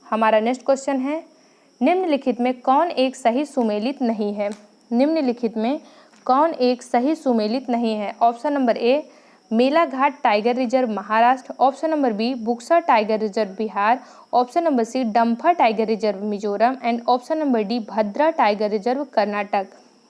Speaker 1: हमारा नेक्स्ट क्वेश्चन है, निम्नलिखित में कौन एक सही सुमेलित नहीं है? निम्नलिखित में कौन एक सही सुमेलित नहीं है? Option number A Melghat tiger reserve Maharashtra, option number B Buxar tiger reserve Bihar, option number C Dampa tiger reserve Mizoram and option number D Bhadra tiger reserve Karnataka.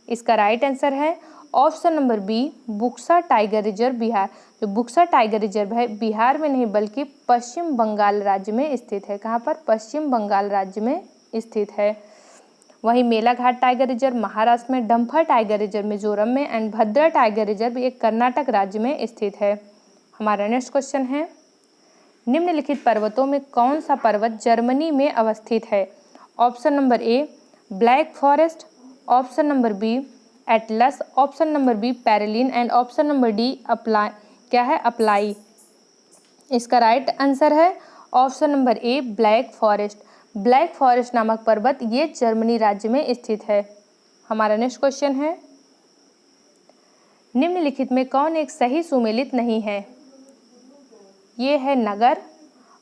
Speaker 1: इसका राइट आंसर है option number B Buxar tiger reserve Bihar. जो बुक्सर टाइगर रिजर्व है बिहार में नहीं बल्कि पश्चिम बंगाल राज्य में स्थित है। कहाँ पर? पश्चिम बंगाल राज्य में स्थित है। वहीं मेलाघाट टाइगर रिजर्व महाराष्ट्र में, डम्फर टाइगर रिजर्व मिजोरम में एंड भद्रा टाइगर रिजर्व एक कर्नाटक राज्य में स्थित है। हमारा नेक्स्ट क्वेश्चन है, निम्नलिखित पर्वतों में कौन सा पर्वत जर्मनी में अवस्थित है? Option number A black forest, option number B Atlas, option number B पैरेलिन एंड ऑप्शन नंबर डी अप्लाई। इसका राइट आंसर है option number A black forest. Black forest नामक पर्वत ये जर्मनी राज्य में स्थित है। हमारा नेक्स्ट क्वेश्चन है, निम्नलिखित में कौन एक सही सुमेलित नहीं है? ये है नगर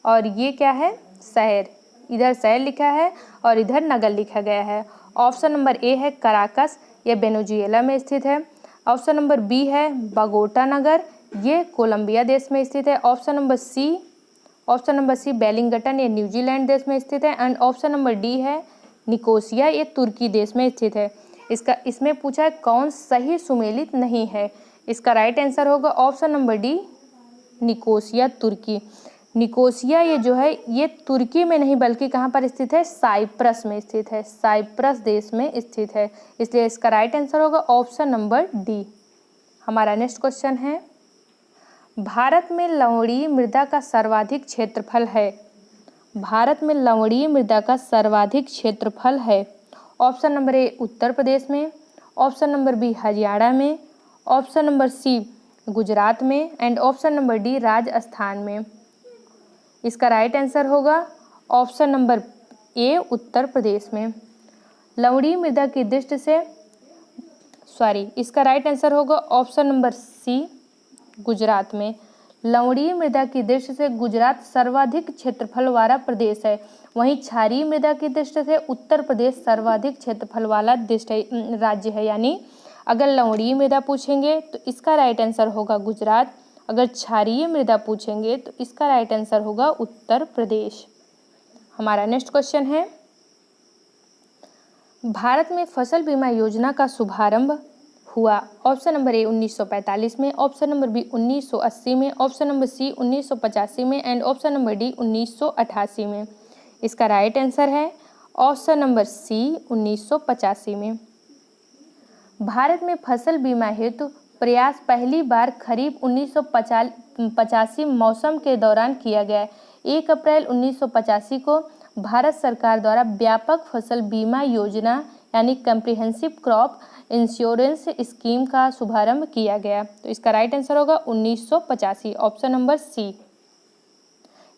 Speaker 1: और ये क्या है? शहर। इधर शहर लिखा है और इधर नगर लिखा गया है। ऑप्शन नंबर ए है कराकस, ये वेनेजुएला में स्थित है। ऑप्शन नंबर बी है बगोटा नगर, ये कोलंबिया देश में स्थित है। ऑप्शन नंबर सी बेलिंगटन, ये न्यूजीलैंड देश में स्थित है एंड ऑप्शन नंबर डी है निकोसिया, ये तुर्की देश में स्थित है। इसमें पूछा है कौन सही सुमेलित नहीं है? इसका राइट आंसर होगा ऑप्शन नंबर डी निकोसिया, तुर्की। निकोसिया ये जो है ये तुर्की में नहीं बल्कि कहाँ पर स्थित है? साइप्रस में स्थित है। साइप्रस देश में स्थित है, इसलिए इसका राइट आंसर होगा ऑप्शन नंबर डी। हमारा नेक्स्ट क्वेश्चन है, भारत में लवणीय मृदा का सर्वाधिक क्षेत्रफल है। भारत में लवणीय मृदा का सर्वाधिक क्षेत्रफल है। ऑप्शन नंबर ए उत्तर प्रदेश में, ऑप्शन नंबर बी हरियाणा में, ऑप्शन नंबर सी गुजरात में and option number D Rajasthan में। इसका राइट आंसर होगा ऑप्शन नंबर ए उत्तर प्रदेश में। लवणीय मृदा की दृष्टि से इसका राइट आंसर होगा ऑप्शन नंबर सी गुजरात में। लवणीय मृदा की दृष्टि से गुजरात सर्वाधिक क्षेत्रफल वाला प्रदेश है। वहीं क्षारीय मृदा की दृष्टि से उत्तर प्रदेश सर्वाधिक क्षेत्रफल वाला राज्य है। यानी अगर लवणीय मृदा पूछेंगे तो इसका राइट आंसर होगा गुजरात, अगर क्षारीय मृदा पूछेंगे तो इसका राइट आंसर होगा उत्तर प्रदेश। हमारा नेक्स्ट क्वेश्चन है, भारत में फसल बीमा योजना का शुभारंभ हुआ? ऑप्शन नंबर ए 1945 में, ऑप्शन नंबर बी 1980 में, ऑप्शन नंबर सी 1985 में एंड ऑप्शन नंबर डी 1988 में। इसका राइट आंसर है ऑप्शन नंबर सी 1985 में। भारत में फसल बीमा हेतु प्रयास पहली बार खरीफ 1985 मौसम के दौरान किया गया। 1 अप्रैल 1985 को भारत सरकार द्वारा व्यापक फसल बीमा योजना यानी कम्प्रिहेंसिव क्रॉप इंश्योरेंस स्कीम का शुभारंभ किया गया। तो इसका राइट आंसर होगा 1985, ऑप्शन नंबर सी।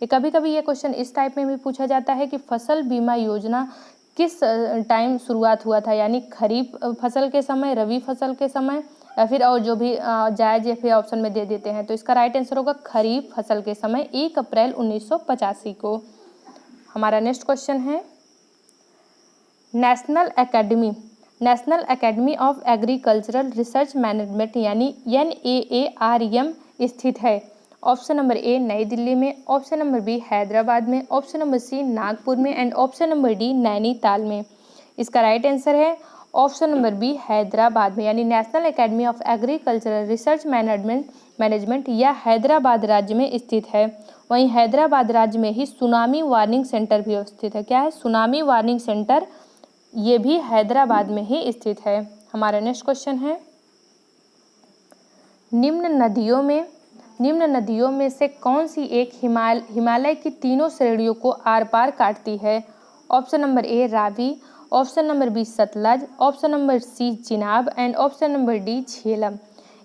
Speaker 1: कभी कभी ये क्वेश्चन इस टाइप में भी पूछा जाता है कि फसल बीमा योजना किस टाइम शुरुआत हुआ था, यानी खरीफ फसल के समय, रबी फसल के समय, या फिर और जो भी जायज़ या फिर ऑप्शन में दे देते हैं। तो इसका राइट आंसर होगा खरीफ फसल के समय 1 अप्रैल 1985 को। हमारा नेक्स्ट क्वेश्चन है, national academy of agricultural research management यानी NAARM स्थित है? ऑप्शन नंबर ए नई दिल्ली में, ऑप्शन नंबर बी हैदराबाद में, ऑप्शन नंबर सी नागपुर में and option number D Nainital में। इसका राइट आंसर है ऑप्शन नंबर बी हैदराबाद में, यानी national academy of agricultural research management यह हैदराबाद राज्य में स्थित है। वहीं हैदराबाद राज्य में ही सुनामी वार्निंग सेंटर भी स्थित है। क्या है? सुनामी वार्निंग सेंटर, ये भी हैदराबाद में ही स्थित है। हमारा नेक्स्ट क्वेश्चन है, निम्न नदियों में से कौन सी एक हिमालय की तीनों श्रेणियों को आर पार काटती है? Option number A Ravi, option number B Sutlej, option number C Chenab and option number D Jhelum.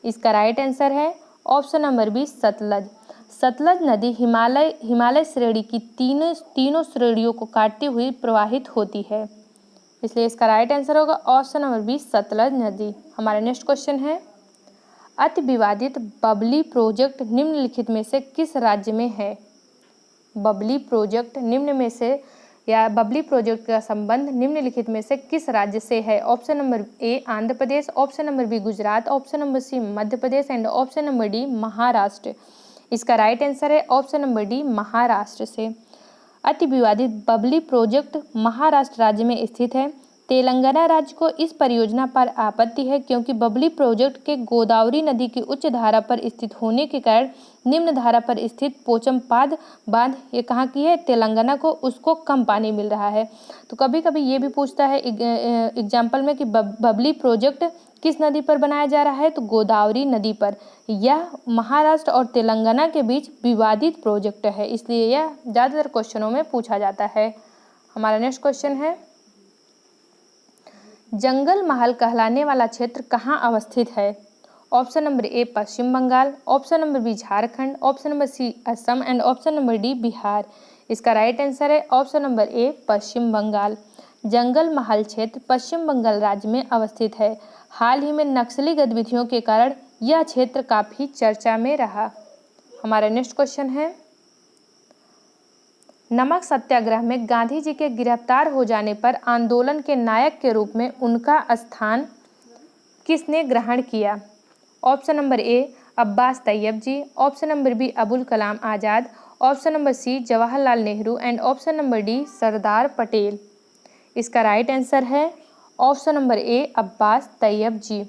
Speaker 1: इसका राइट आंसर है option number B Sutlej. Sutlej नदी हिमालय श्रेणी की तीनों श्रेणियों को काटती हुई प्रवाहित होती है, इसलिए इसका राइट आंसर होगा ऑप्शन नंबर बी सतलज नदी। हमारा नेक्स्ट क्वेश्चन है, अति विवादित बबली प्रोजेक्ट निम्नलिखित में से किस राज्य में है? बबली प्रोजेक्ट निम्न में से या बबली प्रोजेक्ट का संबंध निम्नलिखित में से किस राज्य से है? Option number A Andhra Pradesh, option number B Gujarat, option number C Madhya Pradesh and option number D Maharashtra. इसका राइट आंसर है ऑप्शन नंबर डी महाराष्ट्र से। अति विवादित बबली प्रोजेक्ट महाराष्ट्र राज्य में स्थित है। तेलंगाना राज्य को इस परियोजना पर आपत्ति है क्योंकि बबली प्रोजेक्ट के गोदावरी नदी की उच्च धारा पर स्थित होने के कारण निम्न धारा पर स्थित पोचमपाद बांध, ये कहाँ की है? तेलंगाना को, उसको कम पानी मिल रहा है। तो कभी कभी ये भी पूछता है एग्जाम्पल में कि बबली प्रोजेक्ट किस नदी पर बनाया जा रहा है? तो गोदावरी नदी पर। यह महाराष्ट्र और तेलंगाना के बीच विवादित प्रोजेक्ट है, इसलिए यह ज़्यादातर क्वेश्चनों में पूछा जाता है। हमारा नेक्स्ट क्वेश्चन है, जंगल महल कहलाने वाला क्षेत्र कहाँ अवस्थित है? Option number A Paschim Bengal, option number B Jharkhand, option number C Assam and option number D Bihar. इसका राइट आंसर है option number A Paschim Bengal. Jangal Mahal क्षेत्र पश्चिम बंगाल राज्य में अवस्थित है। हाल ही में नक्सली गतिविधियों के कारण यह क्षेत्र काफ़ी चर्चा में रहा। हमारा नेक्स्ट क्वेश्चन है, नमक सत्याग्रह में गांधी जी के गिरफ्तार हो जाने पर आंदोलन के नायक के रूप में उनका स्थान किसने ग्रहण किया? Option number A Abbas Tyabji, option number B Abul Kalam Azad, option number C Jawaharlal Nehru and option number D Sardar Patel. इसका राइट आंसर है option number A Abbas Tyabji.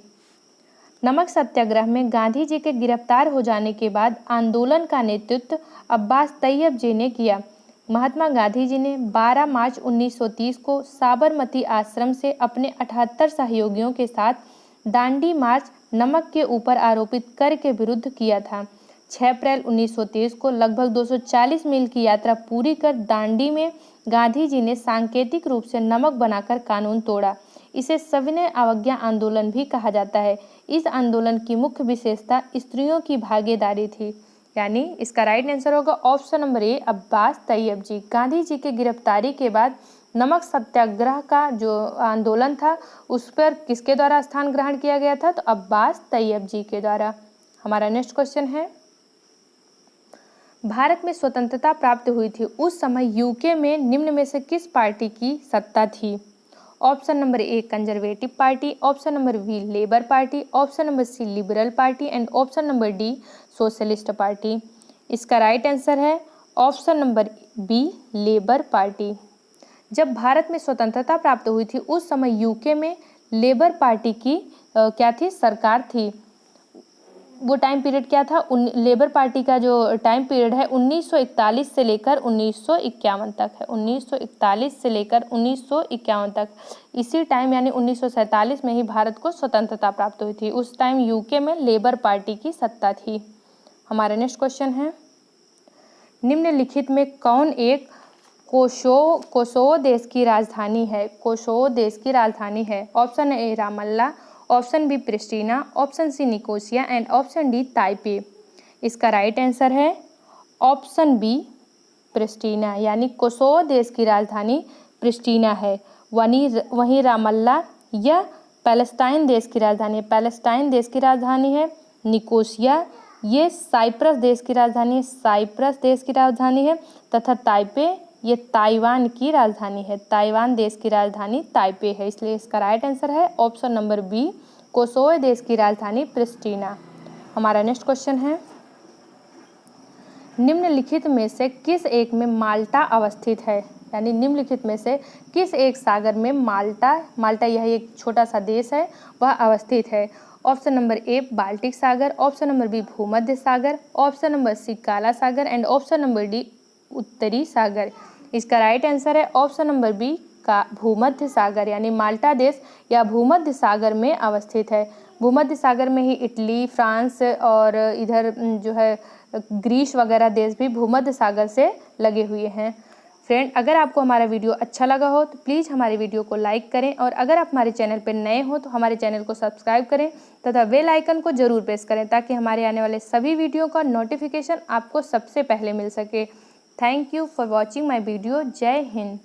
Speaker 1: नमक सत्याग्रह में गांधी जी के गिरफ्तार हो जाने के बाद आंदोलन का नेतृत्व अब्बास तैयब जी ने किया। महात्मा गांधी जी ने 12 मार्च 1930 को साबरमती आश्रम से अपने 78 सहयोगियों के साथ दांडी मार्च नमक के ऊपर आरोपित कर के विरुद्ध किया था। 6 अप्रैल 1930 को लगभग 240 मील की यात्रा पूरी कर दांडी में गांधी जी ने सांकेतिक रूप से नमक बनाकर कानून तोड़ा। इसे सविनय अवज्ञा आंदोलन भी कहा जाता है। इस आंदोलन की मुख्य विशेषता स्त्रियों की भागीदारी थी, यानी इसका राइट आंसर होगा option number A Abbas Tyabji. Gandhi ji के गिरफ्तारी के बाद नमक सत्याग्रह का जो आंदोलन था उस पर किसके द्वारा स्थान ग्रहण किया गया था? तो अब्बास तैयब जी के द्वारा। हमारा नेक्स्ट क्वेश्चन है, भारत में स्वतंत्रता प्राप्त हुई थी उस समय यूके में निम्न में से किस पार्टी की सत्ता थी? Option number A Conservative Party, option number B Labour Party, option number C Liberal Party and option number D Socialist Party. इसका राइट आंसर है option number B Labour Party. जब भारत में स्वतंत्रता प्राप्त हुई थी उस समय यूके में लेबर पार्टी की क्या थी, सरकार थी। वो टाइम पीरियड क्या था, लेबर पार्टी का जो टाइम पीरियड है 1941 से लेकर 1951 तक है, 1941 से लेकर 1951 तक। इसी टाइम यानी 1947 में ही भारत को स्वतंत्रता प्राप्त हुई थी। उस टाइम यूके में लेबर पार्टी की सत्ता थी। हमारा नेक्स्ट क्वेश्चन है, निम्नलिखित में कौन एक कोसोवो देश की राजधानी है? कोसोवो देश की राजधानी है। Option A Ramallah, option B Pristina, option C Nicosia and option D Taipei. इसका राइट आंसर है ऑप्शन बी प्रिस्टीना, यानी कोसोवो देश की राजधानी प्रिस्टीना है। वहीं रामल्ला यह पैलेस्टाइन देश की राजधानी है, पैलेस्टाइन देश की राजधानी है। निकोसिया ये साइप्रस देश की राजधानी है, साइप्रस देश की राजधानी है। तथा ताइपे ये ताइवान की राजधानी है, ताइवान देश की राजधानी ताइपे है। इसलिए इसका राइट आंसर है ऑप्शन नंबर बी, कोसोवो देश की राजधानी प्रिस्टीना। हमारा नेक्स्ट क्वेश्चन है, निम्नलिखित में से किस एक में माल्टा अवस्थित है? यानी निम्नलिखित में से किस एक सागर में माल्टा यह एक छोटा सा देश है, वह अवस्थित है? ऑप्शन नंबर ए बाल्टिक सागर, ऑप्शन नंबर बी भूमध्य सागर, ऑप्शन नंबर सी काला सागर एंड ऑप्शन नंबर डी उत्तरी सागर। इसका राइट आंसर है ऑप्शन नंबर बी का भूमध्य सागर, यानी माल्टा देश या भूमध्य सागर में अवस्थित है। भूमध्य सागर में ही इटली, फ्रांस और इधर जो है ग्रीस वगैरह देश भी भूमध्य सागर से लगे हुए हैं। फ्रेंड, अगर आपको हमारा वीडियो अच्छा लगा हो तो प्लीज़ हमारे वीडियो को लाइक करें और अगर आप हमारे चैनल पर नए हो तो हमारे चैनल को सब्सक्राइब करें तथा बेल आइकन को जरूर प्रेस करें ताकि हमारे आने वाले सभी वीडियो का नोटिफिकेशन आपको सबसे पहले मिल सके। Thank you for watching my video. जय हिंद।